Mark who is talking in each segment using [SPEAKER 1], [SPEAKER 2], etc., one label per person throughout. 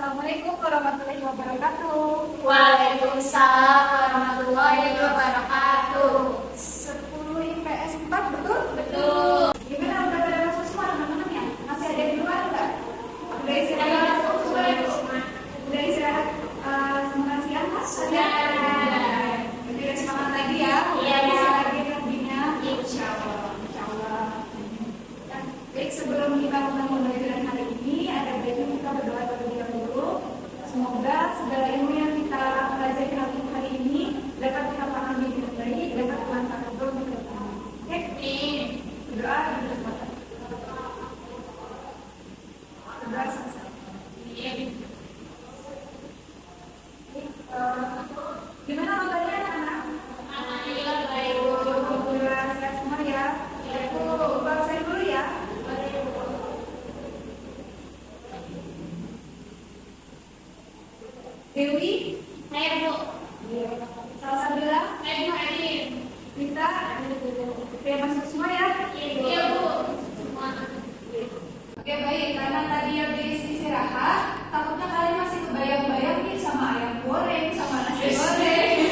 [SPEAKER 1] Assalamualaikum warahmatullahi wabarakatuh.
[SPEAKER 2] Waalaikumsalam warahmatullahi wabarakatuh.
[SPEAKER 1] 10 IPS 4, betul?
[SPEAKER 2] Betul.
[SPEAKER 1] Gimana, udah pada masuk semua teman-teman ya? Masih ada di luar nggak? Udah istirahat? Udah istirahat makan siang, Mas?
[SPEAKER 2] Sudah.
[SPEAKER 1] Jadi semangat lagi ya.
[SPEAKER 2] Iya.
[SPEAKER 1] Bisa lagi nantinya.
[SPEAKER 2] Insya Allah.
[SPEAKER 1] Insya Allah. Nah, baik, sebelum kita mulai pembelajaran hari ini, ada baiknya kita berdoa terlebih dahulu. Semoga segala ilmu yang kita pelajari hari ini dapat kita pahami dengan baik, dapat Tuhan untuk kita. Oke? Berdoa di kesempatan. Berdoa selesai. Gimana kabarnya anak-anak?
[SPEAKER 2] Alhamdulillah baik.
[SPEAKER 1] Alhamdulillah sehat semua ya. Aku saya dulu ya. Dewi,
[SPEAKER 2] Saya Bu.
[SPEAKER 1] Salsabila,
[SPEAKER 2] Saya Bu Adin.
[SPEAKER 1] Rita, oke masuk semua ya.
[SPEAKER 2] Iya Bu. Semua.
[SPEAKER 1] Oke baik, karena tadi habis istirahat, takutnya kalian masih kebayang-bayang nih sama ayam goreng, sama nasi goreng.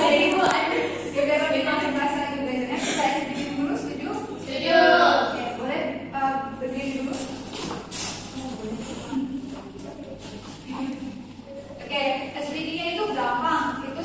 [SPEAKER 2] Dari Bu Adin.
[SPEAKER 1] Oke, biar lebih konsentrasi lagi belajarnya, kita sedikit dulu, setuju?
[SPEAKER 2] Setuju.
[SPEAKER 1] Oke, boleh berdiri dulu. Oke, SPD-nya itu gampang, itu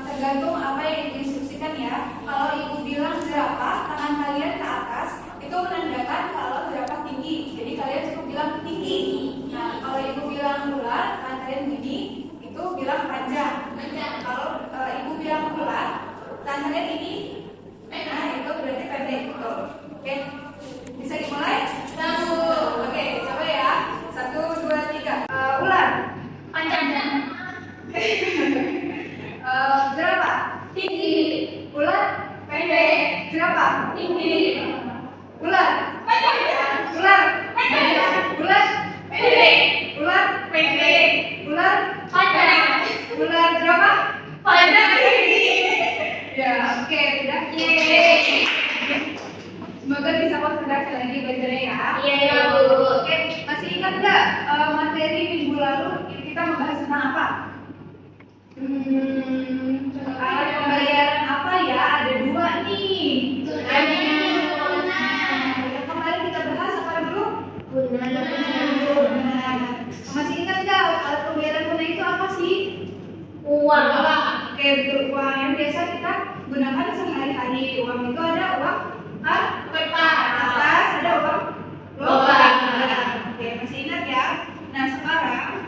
[SPEAKER 1] tergantung apa yang diinstruksikan ya. Kalau ibu bilang jerapah, tangan kalian ke atas, itu menandakan kalau jerapah tinggi. Jadi kalian cukup bilang tinggi. Nah, kalau ibu bilang ular, tangan kalian gini, itu bilang panjang. Kalau ibu bilang ular, tangan kalian ini, nah itu berarti pendek. Gitu. Oke, bisa dimulai?
[SPEAKER 2] Satu.
[SPEAKER 1] Oke, coba ya. 1, 2, 3. Ular.
[SPEAKER 2] Panjang.
[SPEAKER 1] Jerapah
[SPEAKER 2] Tinggi.
[SPEAKER 1] ular
[SPEAKER 2] Pendek.
[SPEAKER 1] jerapah
[SPEAKER 2] Tinggi.
[SPEAKER 1] ular
[SPEAKER 2] Panjang.
[SPEAKER 1] ular
[SPEAKER 2] Panjang.
[SPEAKER 1] ular
[SPEAKER 2] Pendek.
[SPEAKER 1] ular
[SPEAKER 2] Pendek.
[SPEAKER 1] ular
[SPEAKER 2] Panjang.
[SPEAKER 1] ular jerapah
[SPEAKER 2] Panjang.
[SPEAKER 1] ya oke udah
[SPEAKER 2] Yeay.
[SPEAKER 1] semoga bisa konsentrasi lagi belajarnya ya.
[SPEAKER 2] Iya Bu.
[SPEAKER 1] Oke, masih ingat nggak materi minggu lalu kita membahas tentang apa? Alat pembayaran apa ya? Ada 2 nih. Yang kemarin kita bahas apa dulu? Masih ingat nggak alat pembayaran tunai itu apa sih?
[SPEAKER 2] Uang.
[SPEAKER 1] Oke, betul, uang yang biasa kita gunakan sehari-hari. Uang itu ada uang kertas, ada uang logam. Oke, masih ingat ya? Nah, sekarang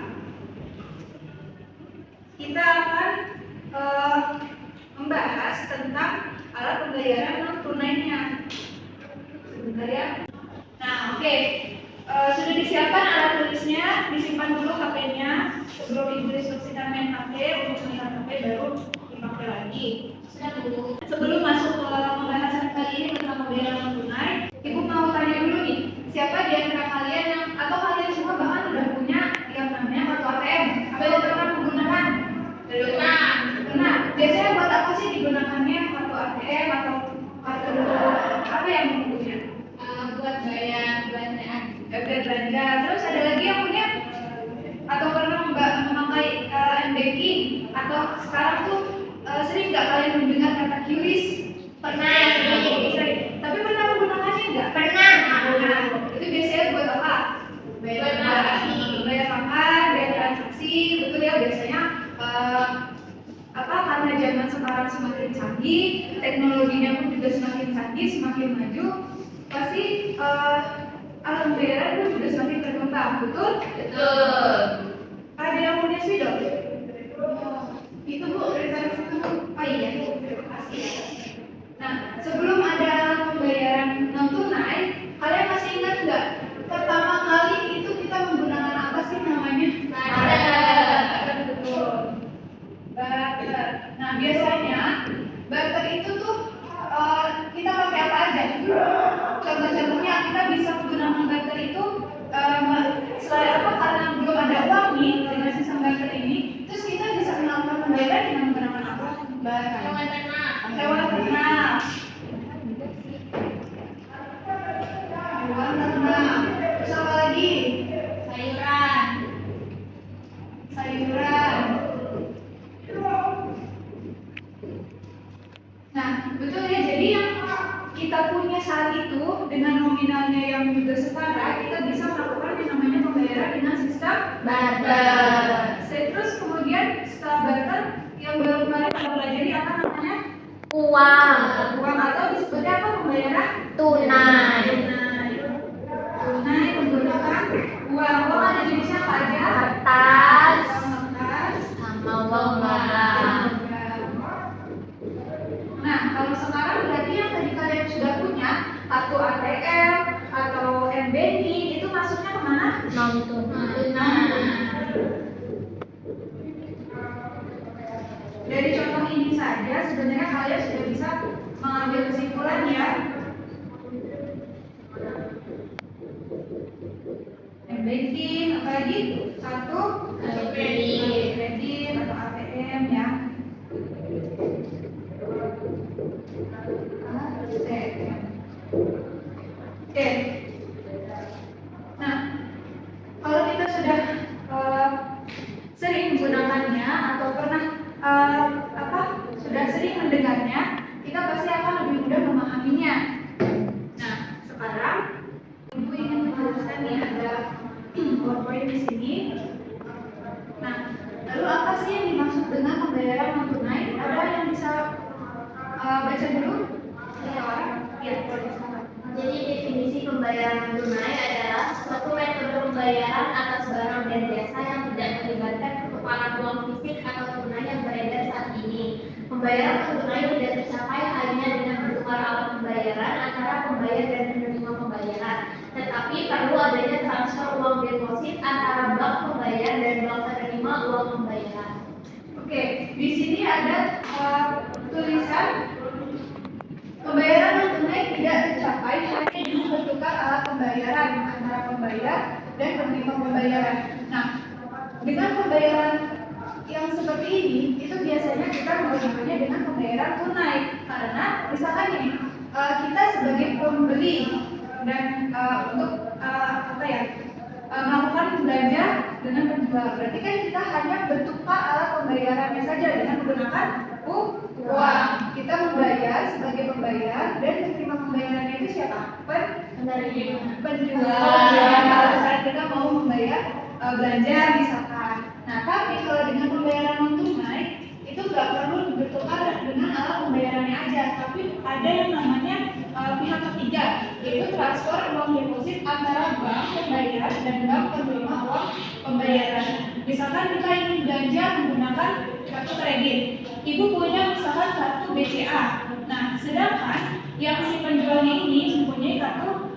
[SPEAKER 1] kita akan membahas tentang alat pembayaran non tunainya. Sebentar ya. Nah, oke. Sudah disiapkan alat tulisnya, disimpan dulu HP-nya sebelum ibu instruksikan main HP, untuk melihat HP baru dipakai lagi. Sebelum masuk ke pembahasan kali ini tentang pembayaran non tunai, ibu mau tanya dulu nih, siapa di antara kalian yang atau kalian semua bahkan udah punya yang namanya kartu ATM? Atau pernah menggunakan? Nah, biasanya buat apa sih digunakannya kartu ATM atau kartu apa yang punya?
[SPEAKER 2] Buat bayar belanjaan.
[SPEAKER 1] Bayar belanja. Terus ada lagi yang punya? Atau pernah memakai m-banking? Atau sekarang tuh sering nggak kalian mendengar kata QRIS?
[SPEAKER 2] Pernah.
[SPEAKER 1] Sering. Tapi pernah menggunakannya nggak?
[SPEAKER 2] Pernah.
[SPEAKER 1] Nah, itu biasanya buat apa?
[SPEAKER 2] Bayar transaksi.
[SPEAKER 1] Bayar makan, bayar transaksi, betul ya biasanya. Karena zaman sekarang semakin canggih, teknologinya pun juga semakin canggih, semakin maju, pasti alat pembayaran pun juga semakin berkembang, betul?
[SPEAKER 2] Betul.
[SPEAKER 1] Ada yang punya spidol? Itu Bu, dari tadi itu. Oh iya, terima kasih. Nah, sebelum ada pembayaran non tunai, kalian masih ingat nggak? Pertama kali itu kita menggunakan apa sih namanya?
[SPEAKER 2] Barter.
[SPEAKER 1] Betul. Barter. Nah, biasanya barter itu tuh kita pakai apa aja? Contoh-contohnya kita bisa menggunakan barter itu selain apa? Karena
[SPEAKER 2] Barter.
[SPEAKER 1] Terus kemudian setelah barter yang baru kemarin kita pelajari apa namanya?
[SPEAKER 2] Uang.
[SPEAKER 1] Uang atau disebutnya apa pembayaran?
[SPEAKER 2] Tunai.
[SPEAKER 1] Tunai menggunakan uang. Uang ada jenisnya apa aja?
[SPEAKER 2] Kertas.
[SPEAKER 1] Uang kertas.
[SPEAKER 2] Sama uang barang.
[SPEAKER 1] Nah, kalau sekarang berarti yang tadi kalian sudah punya kartu ATM atau M-Banking itu masuknya kemana?
[SPEAKER 2] Non tunai.
[SPEAKER 1] Dari contoh ini saja sebenarnya kalian sudah bisa mengambil kesimpulan ya. M-Banking, apa lagi? Kartu kredit atau ATM ya. Oke. Nah, kalau kita sudah sering menggunakannya atau pernah sudah sering mendengarnya, kita pasti akan lebih mudah memahaminya. Nah, sekarang Ibu ingin menjelaskan nih ada PowerPoint di sini. Nah, lalu apa sih yang dimaksud dengan pembayaran non tunai? Ada yang bisa baca dulu? Ya, boleh.
[SPEAKER 2] Jadi definisi pembayaran tunai adalah suatu metode pembayaran atas barang dan jasa yang tidak melibatkan pertukaran uang fisik atau tunai yang beredar saat ini. Pembayaran tunai tidak tercapai hanya dengan bertukar alat pembayaran antara pembayar dan penerima pembayaran, tetapi perlu adanya transfer uang deposit antara bank pembayar dan bank penerima uang pembayaran.
[SPEAKER 1] Oke, di sini ada tulisan pembayaran non tunai tidak tercapai hanya dengan bertukar alat pembayaran antara pembayar dan penerima pembayaran. Nah, dengan pembayaran yang seperti ini, itu biasanya kita menggunakannya dengan pembayaran tunai. Karena misalkan ini kita sebagai pembeli dan untuk melakukan belanja dengan penjual. Berarti kan kita hanya bertukar alat pembayarannya saja dengan menggunakan uang. Kita membayar sebagai pembayar dan penerima pembayarannya itu siapa? Penjual. Kalau misalnya kita mau membayar belanja misalkan. Nah, tapi kalau dengan pembayaran non tunai itu nggak perlu bertukar dengan alat pembayarannya aja, tapi ada yang namanya pihak ketiga, yaitu transfer uang deposit antara bank pembayar dan bank penerima uang pembayaran. Misalkan kita ingin belanja menggunakan kartu kredit, ibu punya misalkan kartu BCA. Nah, sedangkan yang si penjualnya ini mempunyai kartu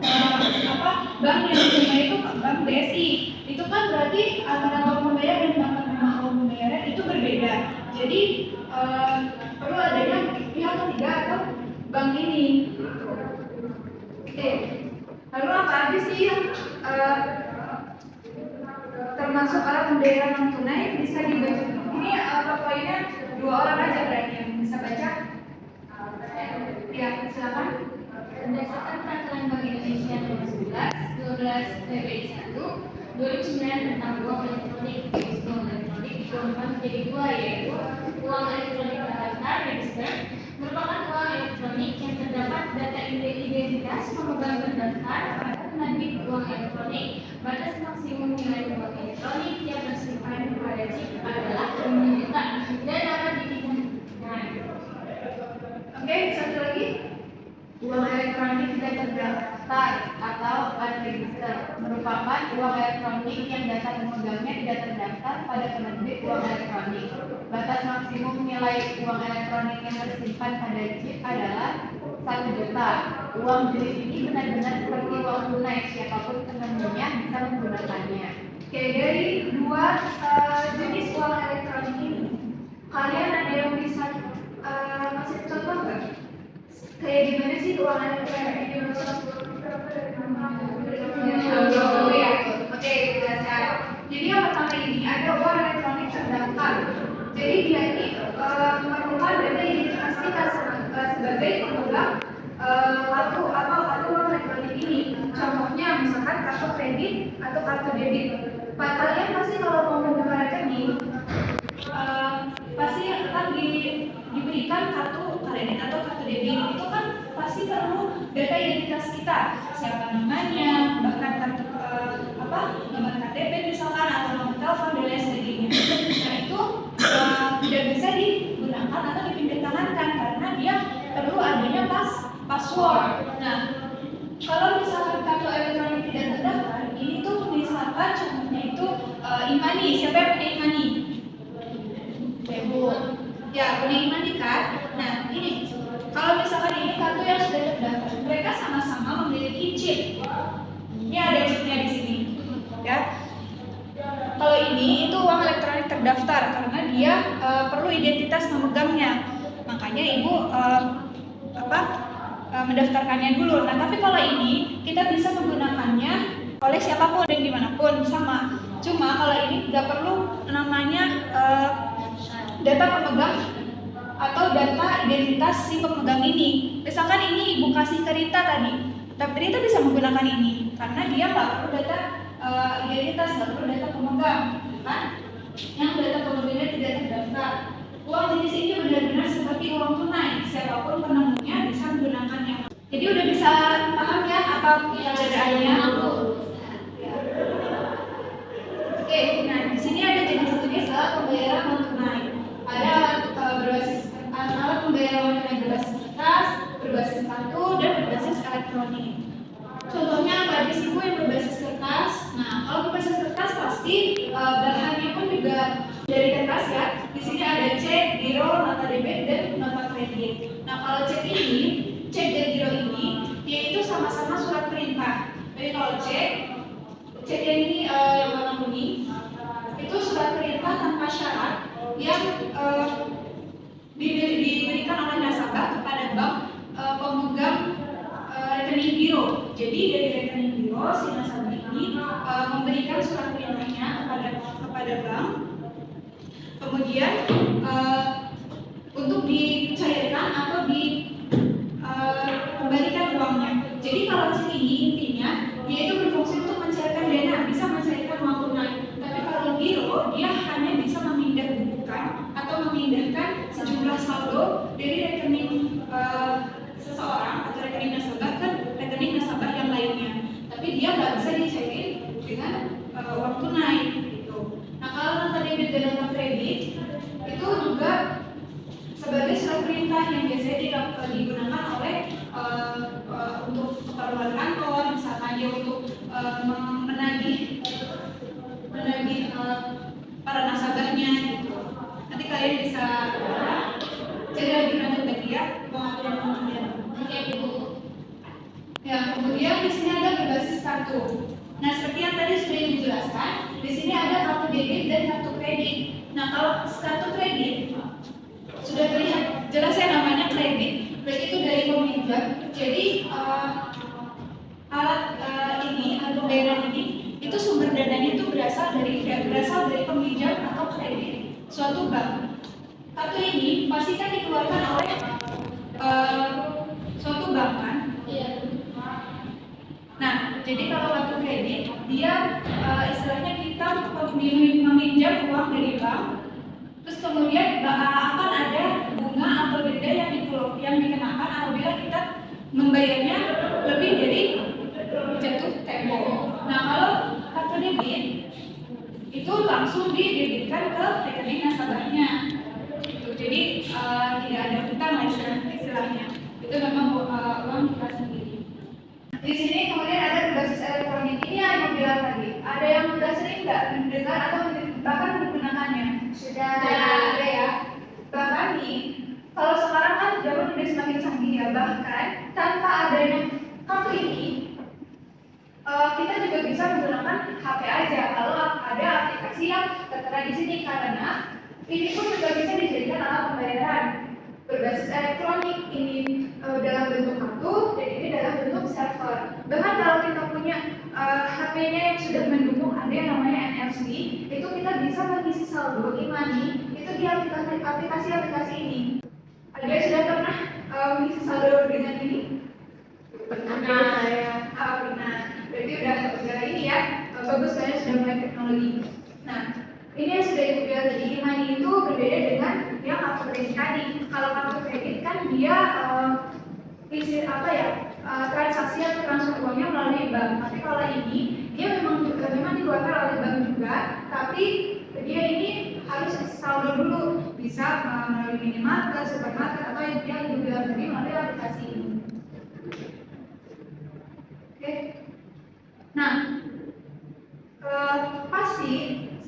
[SPEAKER 1] bank yang diterima itu bank BSI. Itu kan berarti antara bank pembayar dan bank penerima uang pembayaran itu berbeda. Jadi perlu adanya pihak ketiga atau bank ini. Oke. Lalu apa aja sih yang termasuk alat pembayaran non tunai bisa dibaca? Ini poinnya 2 orang aja berarti yang bisa baca. Ya, silakan.
[SPEAKER 2] Berdasarkan Peraturan Bank Indonesia Nomor 11 PBI 1 2009 tentang uang elektronik, uang elektronik dikelompokkan menjadi 2, yaitu uang elektronik terdaftar (register) merupakan uang elektronik yang terdapat data identitas pemegang terdaftar pada penerbit uang elektronik. Batas maksimum nilai uang elektronik yang tersimpan pada chip adalah 5 juta dan dapat dipindahkan.
[SPEAKER 1] Oke, satu lagi.
[SPEAKER 2] Uang elektronik tidak terdaftar atau unregistered merupakan uang elektronik yang data pemegangnya tidak terdaftar pada penerbit uang elektronik. Batas maksimum nilai uang elektronik yang tersimpan pada chip adalah 1 juta. Uang jenis ini benar-benar seperti uang tunai, siapapun penerimanya bisa menggunakannya.
[SPEAKER 1] Oke, dari 2 jenis uang elektronik ini, kalian ada yang bisa kasih contoh nggak? Kayak gimana sih uang elektronik ini menurut? Oke, jelaskan. Jadi yang pertama ini ada uang elektronik terdaftar. Jadi dia ini merupakan data identitas kita sebagai pemegang kartu uang elektronik ini. Contohnya misalkan kartu kredit atau kartu debit. Kalian pasti kalau mau membuka rekening pasti akan diberikan kartu kredit atau kartu debit. Itu kan pasti perlu data identitas kita, siapa namanya, bahkan kartu nomor KTP misalkan atau nomor Nah, kalau misalkan kartu elektronik tidak terdaftar, ini tuh misalkan contohnya itu e-money. Siapa yang punya e-money? Ibu. Ya, punya e-money kan? Nah, ini kalau misalkan ini kartu yang sudah terdaftar, mereka sama-sama memiliki chip. Ini ada chipnya di sini, ya. Kalau ini itu uang elektronik terdaftar karena dia perlu identitas memegangnya. Makanya ibu mendaftarkannya dulu. Nah, tapi kalau ini kita bisa menggunakannya oleh siapapun dan dimanapun sama. Cuma kalau ini nggak perlu namanya data pemegang atau data identitas si pemegang ini. Misalkan ini ibu kasih ke Rita tadi, tapi Rita bisa menggunakan ini karena dia nggak perlu data identitas, nggak perlu data pemegang, kan? Yang data pemegangnya tidak terdaftar. Uang jenis ini benar-benar seperti uang tunai, siapapun penemunya bisa menggunakannya. Jadi udah bisa paham ya apa perbedaannya? Oke, nah di sini ada jenis-jenis alat pembayaran non tunai. Ada alat pembayaran non tunai berbasis kertas, berbasis kartu, dan berbasis elektronik. Contohnya apa aja sih Bu yang berbasis kertas? Nah, kalau berbasis kertas pasti bahannya pun juga dari kertas ya. Di sini ada cek, giro, nota debit, dan nota kredit. Nah, kalau cek dan giro ini, dia itu sama-sama surat perintah. Jadi kalau cek yang ini yang warna kuning, itu surat perintah tanpa syarat yang diberikan oleh nasabah kepada bank pemegang rekening giro. Jadi dari rekening giro si nasabah ini memberikan surat perintahnya kepada bank, kemudian untuk dicairkan atau dikembalikan uangnya. Jadi kalau cek ini intinya dia itu berfungsi untuk mencairkan dana, bisa mencairkan uang tunai. Tapi kalau giro dia hanya bisa memindahkan atau memindahkan sejumlah saldo dari rekening seseorang atau rekening nasabah ke rekening nasabah yang lainnya. Tapi dia nggak bisa dicairin dengan uang tunai gitu. Nah, kalau nota debit dan nota kredit itu juga sebagai surat perintah yang biasanya digunakan oleh untuk keperluan kantor, misalkan dia untuk menagih para nasabahnya gitu. Nanti kalian bisa cari lebih lanjut lagi ya pengambilan kemudian.
[SPEAKER 2] Oke, Bu.
[SPEAKER 1] Ya, kemudian di sini ada berbasis kartu. Nah, seperti yang tadi sudah dijelaskan, di sini ada kartu debit dan kartu kredit. Nah, kalau kartu kredit sudah terlihat jelas ya namanya kredit, berarti itu dari peminjam. Jadi alat pembayaran ini itu sumber dananya itu berasal dari peminjam atau kredit suatu bank. Kartu ini pasti kan dikeluarkan oleh suatu bank kan?
[SPEAKER 2] Iya.
[SPEAKER 1] Nah, jadi kalau kartu kredit dia istilahnya kita meminjam uang dari bank, terus kemudian akan ada bunga atau denda yang dikenakan apabila kita membayarnya lebih dari jatuh tempo. Nah, kalau kartu debit itu langsung didebitkan ke rekening nasabahnya. Jadi tidak ada hutang istilahnya. Itu memang uang kita sendiri. Di sini kemudian ada berbasis elektronik. Ini yang bilang tadi. Ada yang sudah sering nggak mendengar atau bahkan menggunakannya? Sudah ada ya. Bahkan nih, kalau sekarang kan zaman udah semakin canggih ya. Bahkan tanpa adanya kartu ini, kita juga bisa menggunakan HP aja. Kalau ada aplikasi yang tertera di sini karena ini pun juga bisa dijadikan alat pembayaran berbasis elektronik. Ini dalam bentuk kartu dan ini dalam bentuk server. Bahkan kalau kita punya HP-nya yang sudah mendukung ada yang namanya NFC, itu kita bisa mengisi saldo e-money itu di aplikasi ini. Ada yang sudah pernah mengisi saldo dengan ini? Pernah saya. Pernah. Berarti udah ini ya. Bagus kalian sudah mulai teknologi. Nah, ini yang sudah ibu bilang tadi, e-money itu berbeda dengan yang kartu kredit tadi. Kalau kartu kredit kan dia transaksi atau transfer uangnya melalui bank. Tapi kalau ini dia memang dikeluarkan oleh bank juga, tapi dia ini harus saldo dulu, bisa melalui minimarket, supermarket atau yang ibu bilang tadi melalui aplikasi ini. Nah, pasti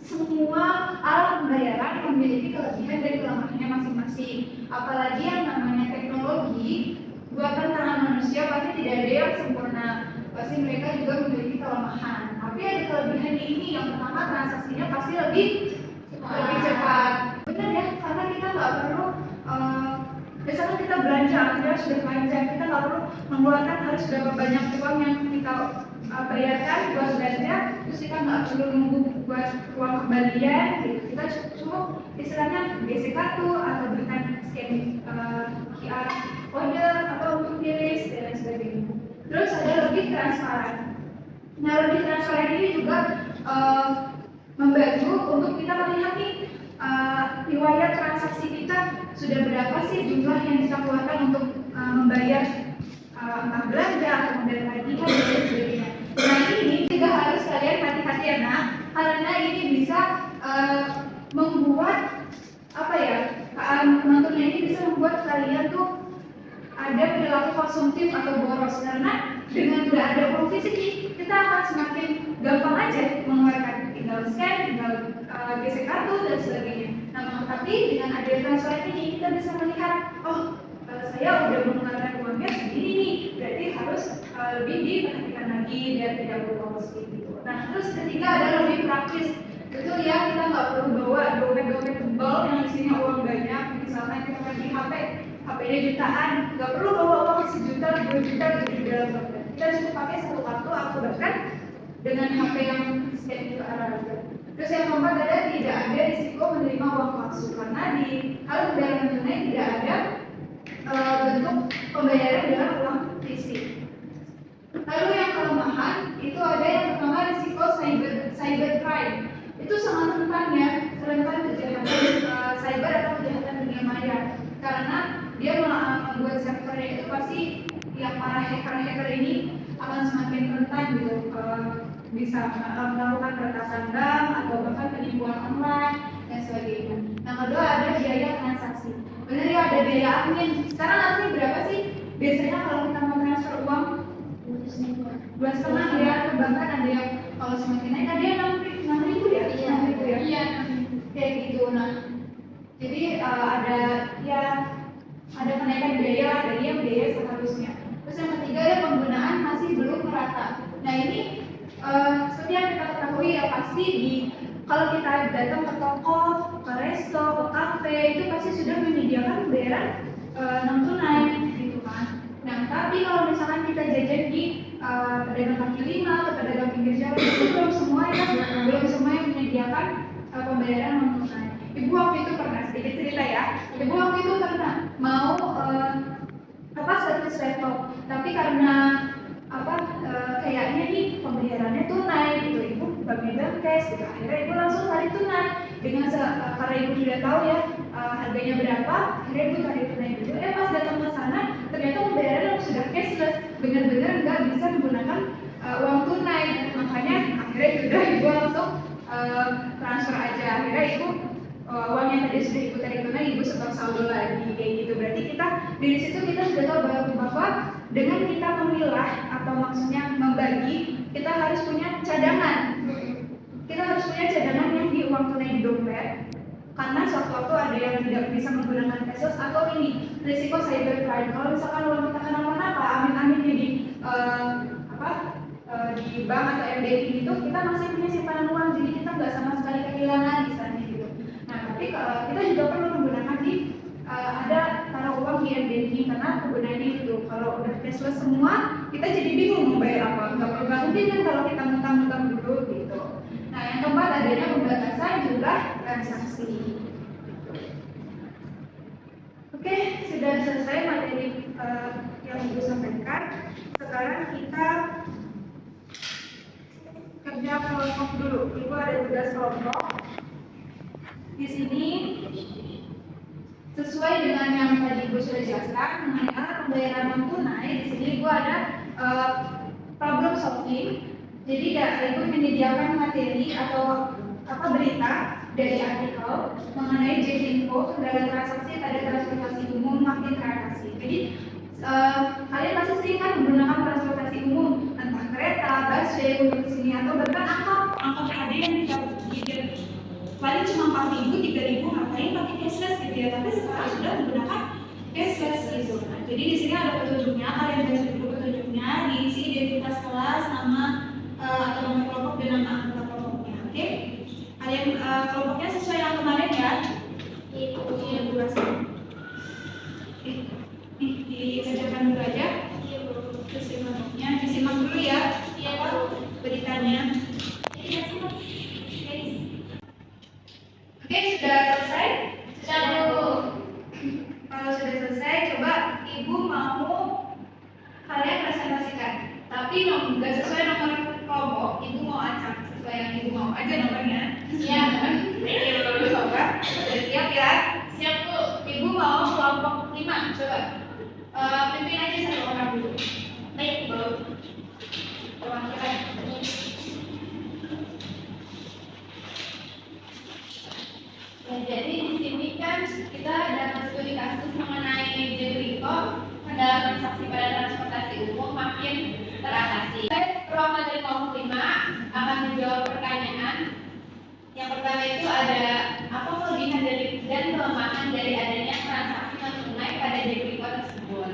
[SPEAKER 1] semua alat pembayaran memiliki kelebihan dan kelemahannya masing-masing. Apalagi yang namanya teknologi buatan tangan manusia pasti tidak ada yang sempurna. Pasti mereka juga memiliki kelemahan. Tapi ada kelebihannya ini. Yang pertama, transaksinya pasti lebih cepat. Benar ya, karena kita nggak perlu misalkan kita belanja, kita sudah belanja, kita nggak perlu mengeluarkan harus berapa banyak uang yang kita bayarkan buat belanja, terus kita nggak perlu nunggu buat uang kembalian, gitu. Kita cukup istilahnya basic kartu atau bahkan scan QR kode atau untuk QRIS dan lain sebagainya. Terus ada lebih transparan. Nah, lebih transparan ini juga membantu untuk kita melihat nih riwayat transaksi kita sudah berapa sih jumlah yang kita keluarkan untuk membayar entah belanja atau membayar tagihan dan sebagainya. Nah, ini juga harus kalian hati-hati ya nak, karena ini bisa membuat apa ya, menentunya ini bisa membuat kalian tuh ada perilaku konsumtif atau boros, karena dengan nggak ada uang fisik kita akan semakin gampang aja mengeluarkan, tinggal scan, tinggal gesek kartu dan sebagainya. Nah, tapi dengan adanya transfer ini kita bisa melihat, oh saya udah mengeluarkan uangnya segini nih, berarti harus lebih diperhatikan lagi dan tidak boros gitu. Nah, terus ketiga adalah lebih praktis. Betul ya, kita nggak perlu bawa dompet-dompet tebal yang isinya uang banyak. Misalnya kita pergi HP-nya jutaan, nggak perlu bawa uang 1 juta, 2 juta gitu di dalam dompet. Kita cukup pakai satu kartu atau bahkan dengan HP yang scan QR aja. Terus yang keempat ada tidak ada risiko menerima uang palsu, karena di hal pembayaran tunai tidak ada bentuk pembayaran dalam uang fisik. Lalu yang kelemahan itu ada yang pertama risiko cybercrime. Itu sangat rentan ya, rentan kejahatan cyber atau kejahatan dunia maya, karena dia membuat servernya itu pasti yang para hacker ini akan semakin rentan gitu, bisa melakukan peretasan bank atau bahkan penipuan online dan sebagainya. Yang kedua ada biaya transaksi. Benar ya, ada biaya admin. Sekarang admin berapa sih? Biasanya kalau kita mau transfer uang 2,5 ya, bahkan ada yang kalau semakin naik ada yang 6.000 ya? Iya. Kayak gitu. Nah, jadi ada kenaikan biaya dari yang biaya seharusnya. Terus yang ketiga ada penggunaan masih belum merata. Nah, ini seperti yang kita ketahui ya, pasti kalau kita datang ke toko, ke resto, ke kafe itu pasti sudah menyediakan pembayaran non tunai gitu kan. Nah, tapi kalau misalkan kita jajan di pedagang kaki lima atau pedagang pinggir jalan itu belum semua yang menyediakan pembayaran non tunai. Ibu waktu itu pernah sedikit cerita ya. Ibu waktu itu pernah mau servis laptop, tapi karena kayaknya nih pembayarannya tunai gitu, ibu nggak megang cash gitu. Akhirnya ibu langsung tarik tunai dengan karena ibu sudah tahu ya harganya berapa, akhirnya ibu tarik tunai gitu. Pas datang ke sana ternyata pembayaran sudah cashless, benar-benar nggak bisa menggunakan uang tunai. Makanya akhirnya ibu langsung transfer aja. Akhirnya ibu uang yang tadi sudah ibu tarik tunai ibu setor saldo lagi kayak gitu. Berarti dari situ kita sudah tahu bahwa dengan kita memilah atau maksudnya membagi, kita harus punya cadangan. Kita harus punya cadangan yang di uang tunai di dompet, karena sewaktu-waktu ada yang tidak bisa menggunakan cashless atau ini risiko cybercrime. Kalau misalkan uang kita kenapa-napa, amin-amin di bank atau MBI itu kita masih punya simpanan uang, jadi kita nggak sama sekali kehilangan misalnya gitu. Nah, tapi kita juga perlu menggunakan ada taruh uang di MBI karena kegunaannya itu. Kalau udah cashless semua, kita jadi bingung mau bayar apa. Nggak mungkin kan kalau kita ngutang-ngutang dulu gitu. Nah, yang keempat adanya pembatasan jumlah transaksi. Oke, sudah selesai materi yang ibu sampaikan. Sekarang kita kerja kelompok dulu. Ibu ada tugas kelompok. Di sini sesuai dengan yang tadi ibu sudah jelaskan mengenai pembayaran non tunai, di sini ibu ada problem solving. Jadi ibu menyediakan materi atau berita dari artikel mengenai JINFO, kendala transaksi pada transportasi umum makin teratasi. Jadi kalian pasti sering kan menggunakan transportasi umum, entah kereta, busway untuk kesini atau bahkan angkot ada yang tidak paling cuma 4.000, 3.000 ngapain pakai cashless gitu ya, tapi sekarang sudah menggunakan cashless gitu. Nah, jadi di sini ada petunjuknya, kalian baca dulu petunjuknya, diisi identitas kelas, nama atau nama kelompok dan nama anggota kelompoknya. Oke, kalian kelompoknya sesuai yang kemarin ya. Yang durasi. Dikerjakan dulu aja. Terus kelompoknya disimak dulu ya. Beritanya. Oke, sudah selesai?
[SPEAKER 2] Sudah, Bu.
[SPEAKER 1] Kalau sudah selesai, coba Ibu mau kalian presentasikan. Tapi nggak sesuai nomor kelompok, Ibu mau acak sesuai yang Ibu mau aja nomornya.
[SPEAKER 2] Siap.
[SPEAKER 1] Ibu coba, sudah siap ya?
[SPEAKER 2] Siap, Bu.
[SPEAKER 1] Ibu mau kelompok 5, coba. Pimpin aja satu orang dulu.
[SPEAKER 2] Baik, Bu.
[SPEAKER 1] Perwakilan.
[SPEAKER 2] Ya, jadi di sini kan kita dapat studi kasus mengenai Jericho pada transaksi pada transportasi umum makin teratasi. Ruangan dari kelompok 5 akan menjawab pertanyaan. Yang pertama itu ada apa kelebihan dari dan kelemahan dari adanya transaksi non tunai pada Jericho tersebut.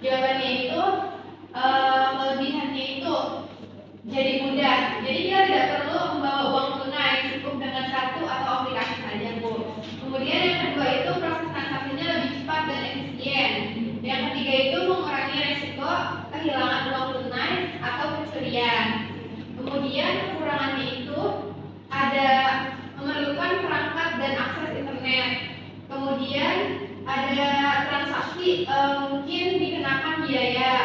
[SPEAKER 2] Jawabannya itu kelebihannya itu jadi mudah. Jadi dia tidak perlu membawa uang tunai, cukup dengan satu atau aplikasi saja, Bu. Kemudian yang kedua itu proses transaksinya lebih cepat dan efisien. Yang ketiga itu mengurangi resiko kehilangan uang tunai atau pencurian. Kemudian kekurangannya itu ada memerlukan perangkat dan akses internet. Kemudian ada transaksi mungkin dikenakan biaya.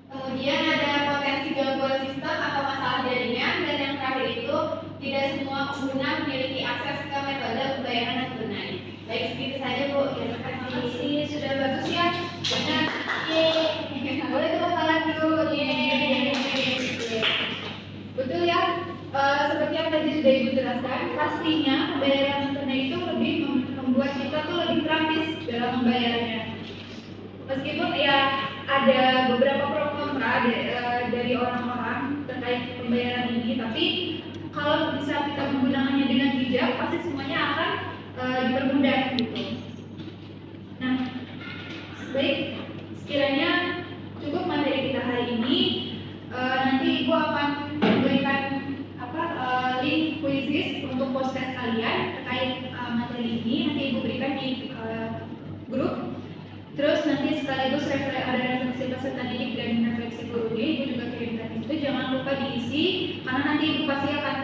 [SPEAKER 2] Kemudian ada potensi gangguan sistem atau masalah jaringan, dan yang terakhir itu tidak semua pengguna memiliki akses ke metode pembayaran non tunai. Baik, segitu saja, Bu. Terima kasih.
[SPEAKER 1] Sudah bagus ya?
[SPEAKER 2] Benar. Yeay.
[SPEAKER 1] Boleh tepuk tangan dulu.
[SPEAKER 2] Yeay.
[SPEAKER 1] Betul ya? Seperti yang tadi sudah Ibu jelaskan, pastinya pembayaran non tunai itu lebih membuat kita tuh lebih praktis dalam membayarnya. Meskipun ya ada beberapa pro kontra dari orang-orang terkait pembayaran ini, tapi kalau bisa kita menggunakannya dengan bijak, pasti semuanya akan dipermudah gitu. Nah, baik, sekiranya cukup materi kita hari ini. Nanti Ibu akan memberikan link quizzes untuk post-test kalian terkait materi ini. Nanti Ibu berikan di grup. Terus nanti sekaligus ada refleksi peserta didik dan refleksi gurunya, Ibu juga kirimkan itu. Jangan lupa diisi, karena nanti Ibu pasti akan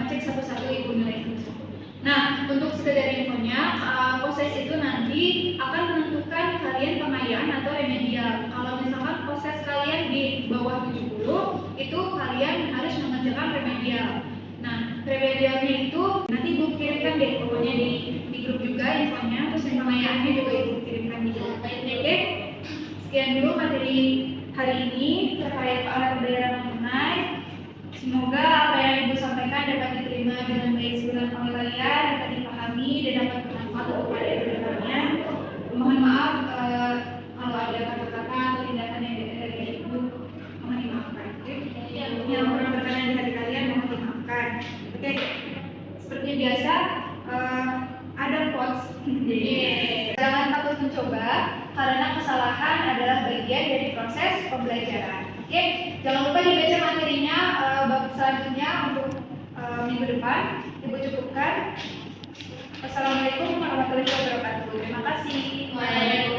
[SPEAKER 1] ngecek satu-satu Ibu nilai itu. Nah, untuk sekedar infonya, proses itu nanti akan menentukan kalian pengayaan atau remedial. Kalau misalkan proses kalian di bawah 70, itu kalian harus mengerjakan remedial. Nah, remedialnya itu nanti Ibu kirimkan deh, pokoknya di grup juga infonya, terus pengayaannya juga Ibu kirimkan di grup. Oke, sekian dulu materi hari ini terkait alat pembayaran non tunai. Semoga apa yang Ibu sampaikan dapat diterima dengan baik oleh kalian, dapat dipahami dan dapat bermanfaat untuk kalian ke depannya. Mohon maaf kalau ada kata-kata atau tindakan yang dari Ibu, mohon dimaafkan. Yang kurang berkenan di hati kalian mohon dimaafkan. Oke, seperti biasa ada quotes. Jangan takut mencoba, karena kesalahan adalah bagian dari proses pembelajaran. Oke, jangan lupa dibaca materinya bab selanjutnya untuk minggu depan. Ibu cukupkan. Wassalamualaikum warahmatullahi wabarakatuh. Terima kasih.
[SPEAKER 2] Waalaikumsalam.